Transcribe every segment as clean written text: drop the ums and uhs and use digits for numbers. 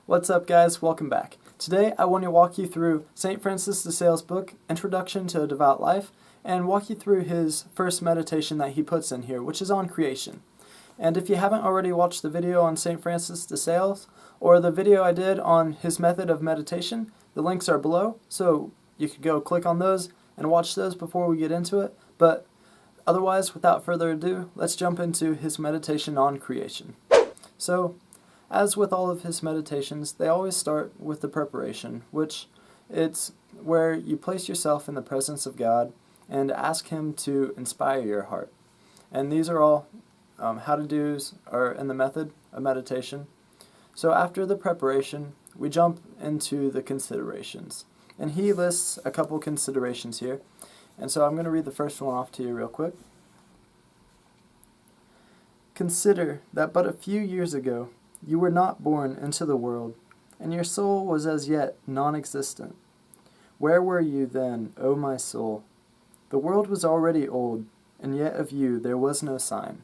What's up, guys? Welcome back. Today I want to walk you through St. Francis de Sales' book, Introduction to a Devout Life, and walk you through his first meditation that he puts in here, which is on creation. And if you haven't already watched the video on St. Francis de Sales, or the video I did on his method of meditation, the links are below, so you could go click on those and watch those before we get into it. But otherwise, without further ado, let's jump into his meditation on creation. So, as with all of his meditations, they always start with the preparation, which it's where you place yourself in the presence of God and ask Him to inspire your heart. And these are all how-to-dos are in the method of meditation. So after the preparation, we jump into the considerations. And he lists a couple considerations here. And so I'm going to read the first one off to you real quick. Consider that but a few years ago, you were not born into the world, and your soul was as yet non-existent. Where were you then, O my soul? The world was already old, and yet of you there was no sign.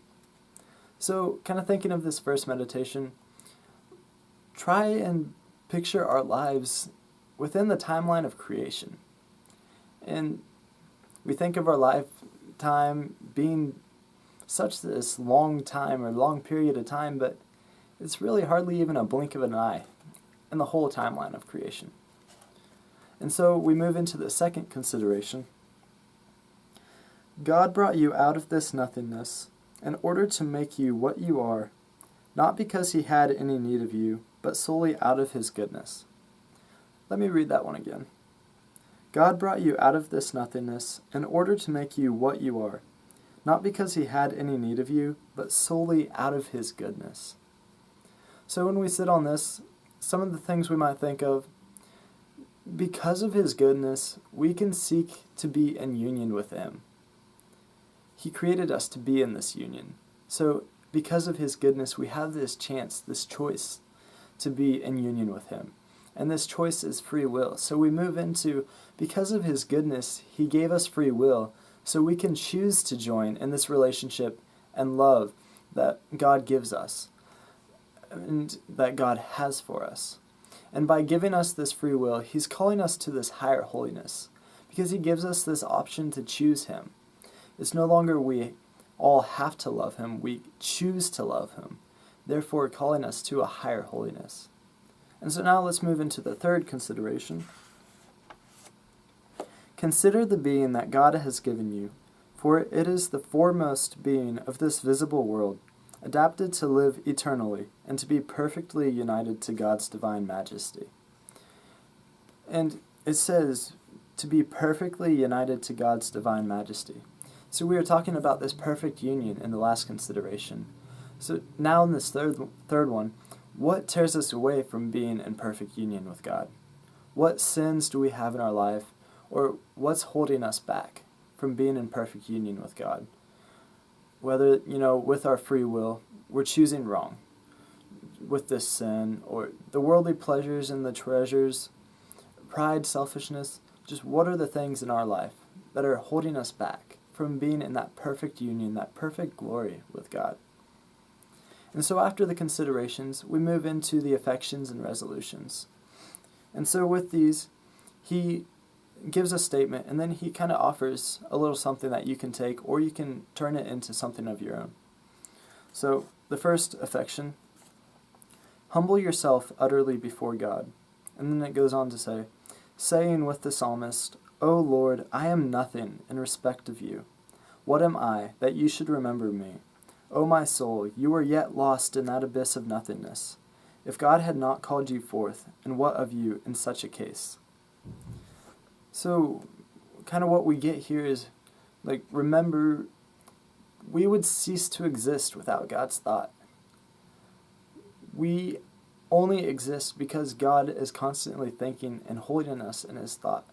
So, kind of thinking of this first meditation, try and picture our lives within the timeline of creation. And we think of our lifetime being such this long time or long period of time, but it's really hardly even a blink of an eye in the whole timeline of creation. And so we move into the second consideration. God brought you out of this nothingness in order to make you what you are, not because He had any need of you, but solely out of His goodness. Let me read that one again. God brought you out of this nothingness in order to make you what you are, not because He had any need of you, but solely out of His goodness. So when we sit on this, some of the things we might think of, because of His goodness, we can seek to be in union with Him. He created us to be in this union. So because of His goodness, we have this chance, this choice to be in union with Him. And this choice is free will. So we move into, because of His goodness, He gave us free will, so we can choose to join in this relationship and love that God gives us and that God has for us. And by giving us this free will, He's calling us to this higher holiness, because He gives us this option to choose Him. It's no longer we all have to love Him, we choose to love Him, therefore calling us to a higher holiness. And so now let's move into the third consideration. Consider the being that God has given you, for it is the foremost being of this visible world, adapted to live eternally and to be perfectly united to God's divine majesty. And it says to be perfectly united to God's divine majesty. So we were talking about this perfect union in the last consideration. So now in this third one, what tears us away from being in perfect union with God? What sins do we have in our life, or what's holding us back from being in perfect union with God? Whether, with our free will, we're choosing wrong with this sin, or the worldly pleasures and the treasures, pride, selfishness, just what are the things in our life that are holding us back from being in that perfect union, that perfect glory with God? And so after the considerations, we move into the affections and resolutions. And so with these, he gives a statement, and then he kind of offers a little something that you can take, or you can turn it into something of your own. So the first affection, humble yourself utterly before God. And then it goes on to say, saying with the psalmist, O Lord, I am nothing in respect of you. What am I, that you should remember me? O my soul, you are yet lost in that abyss of nothingness. If God had not called you forth, and what of you in such a case? So, kind of what we get here is, remember, we would cease to exist without God's thought. We only exist because God is constantly thinking and holding us in His thought.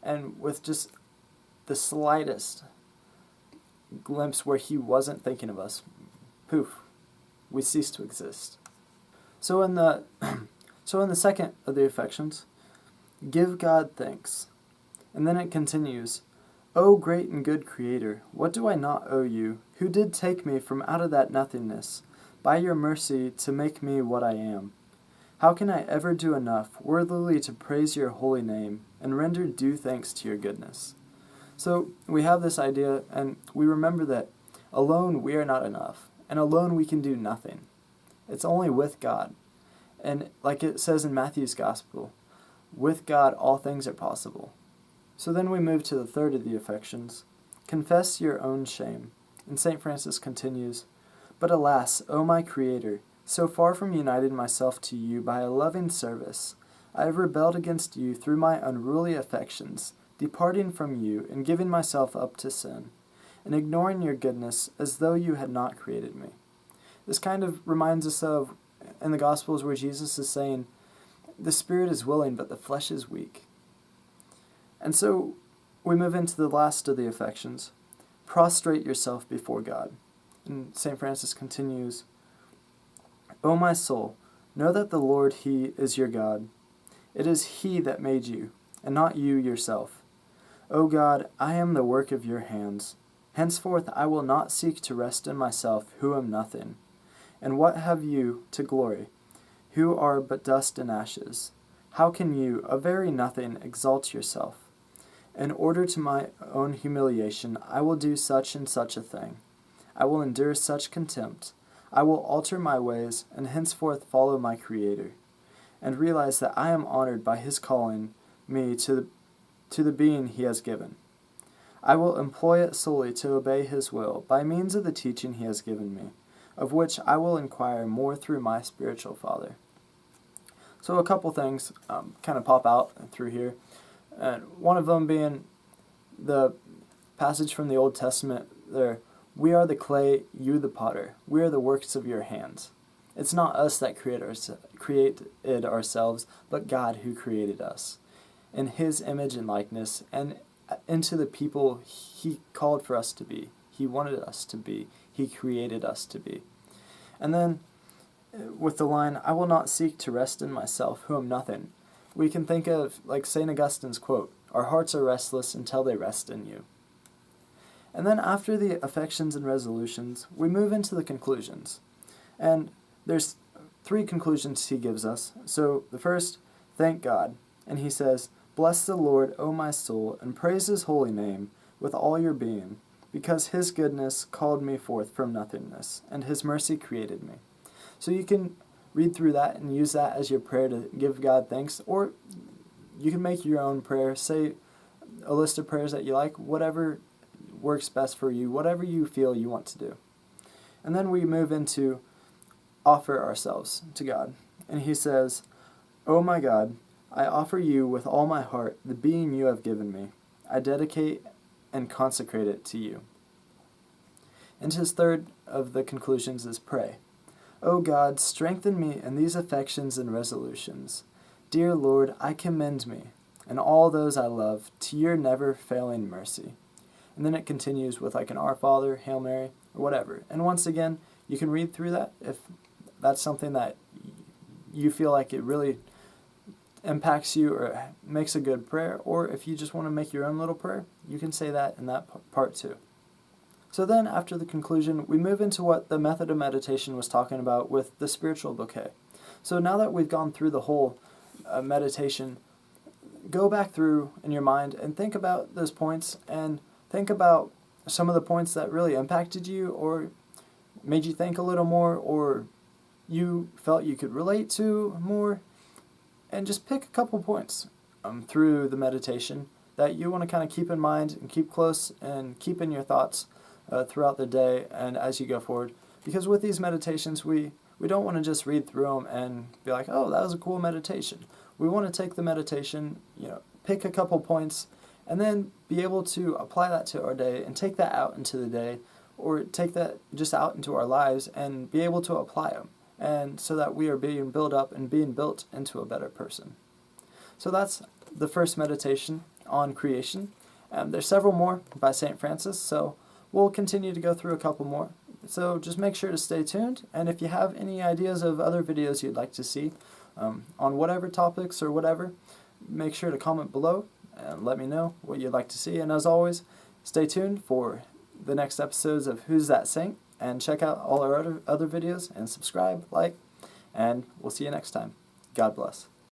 And with just the slightest glimpse where He wasn't thinking of us, poof, we cease to exist. So in the second of the affections, give God thanks. And then it continues, O great and good Creator, what do I not owe you, who did take me from out of that nothingness, by your mercy to make me what I am? How can I ever do enough worthily to praise your holy name and render due thanks to your goodness? So we have this idea, and we remember that alone we are not enough, and alone we can do nothing. It's only with God. And like it says in Matthew's Gospel, with God all things are possible. So then we move to the third of the affections. Confess your own shame. And St. Francis continues, But alas, O my Creator, so far from uniting myself to you by a loving service, I have rebelled against you through my unruly affections, departing from you and giving myself up to sin, and ignoring your goodness as though you had not created me. This kind of reminds us of, in the Gospels, where Jesus is saying, the spirit is willing, but the flesh is weak. And so we move into the last of the affections. Prostrate yourself before God. And St. Francis continues, O my soul, know that the Lord, He is your God. It is He that made you, and not you yourself. O God, I am the work of your hands. Henceforth I will not seek to rest in myself, who am nothing. And what have you to glory, who are but dust and ashes? How can you, a very nothing, exalt yourself? In order to my own humiliation, I will do such and such a thing. I will endure such contempt. I will alter my ways, and henceforth follow my Creator, and realize that I am honored by His calling me to the being He has given. I will employ it solely to obey His will, by means of the teaching He has given me, of which I will inquire more through my spiritual Father. So a couple things kind of pop out through here. And one of them being the passage from the Old Testament there, we are the clay, you the potter. We are the works of your hands. It's not us that created ourselves, but God who created us in His image and likeness, and into the people He called for us to be. He wanted us to be. He created us to be. And then with the line, I will not seek to rest in myself, who am nothing, we can think of, like St. Augustine's quote, our hearts are restless until they rest in you. And then after the affections and resolutions, we move into the conclusions. And there's 3 conclusions he gives us. So the first, thank God. And he says, Bless the Lord, O my soul, and praise His holy name with all your being, because His goodness called me forth from nothingness, and His mercy created me. So you can read through that and use that as your prayer to give God thanks, or you can make your own prayer. Say a list of prayers that you like, whatever works best for you, whatever you feel you want to do. And then we move into offer ourselves to God. And he says, O my God, I offer you with all my heart the being you have given me. I dedicate and consecrate it to you. And his third of the conclusions is pray. O God, strengthen me in these affections and resolutions. Dear Lord, I commend me, and all those I love, to your never-failing mercy. And then it continues with like an Our Father, Hail Mary, or whatever. And once again, you can read through that if that's something that you feel like it really impacts you or makes a good prayer, or if you just want to make your own little prayer, you can say that in that part too. So then, after the conclusion, we move into what the method of meditation was talking about with the spiritual bouquet. So now that we've gone through the whole meditation, go back through in your mind and think about those points, and think about some of the points that really impacted you or made you think a little more, or you felt you could relate to more, and just pick a couple points through the meditation that you want to kind of keep in mind and keep close and keep in your thoughts throughout the day and as you go forward. Because with these meditations, we don't want to just read through them and be like, oh, that was a cool meditation. We want to take the meditation, pick a couple points, and then be able to apply that to our day and take that out into the day, or take that just out into our lives and be able to apply them, and so that we are being built up and being built into a better person. So that's the first meditation on creation. There's several more by St. Francis, so we'll continue to go through a couple more. So just make sure to stay tuned, and if you have any ideas of other videos you'd like to see on whatever topics or whatever, make sure to comment below and let me know what you'd like to see. And as always, stay tuned for the next episodes of Who's That Saint, and check out all our other videos and subscribe, like, and we'll see you next time. God bless.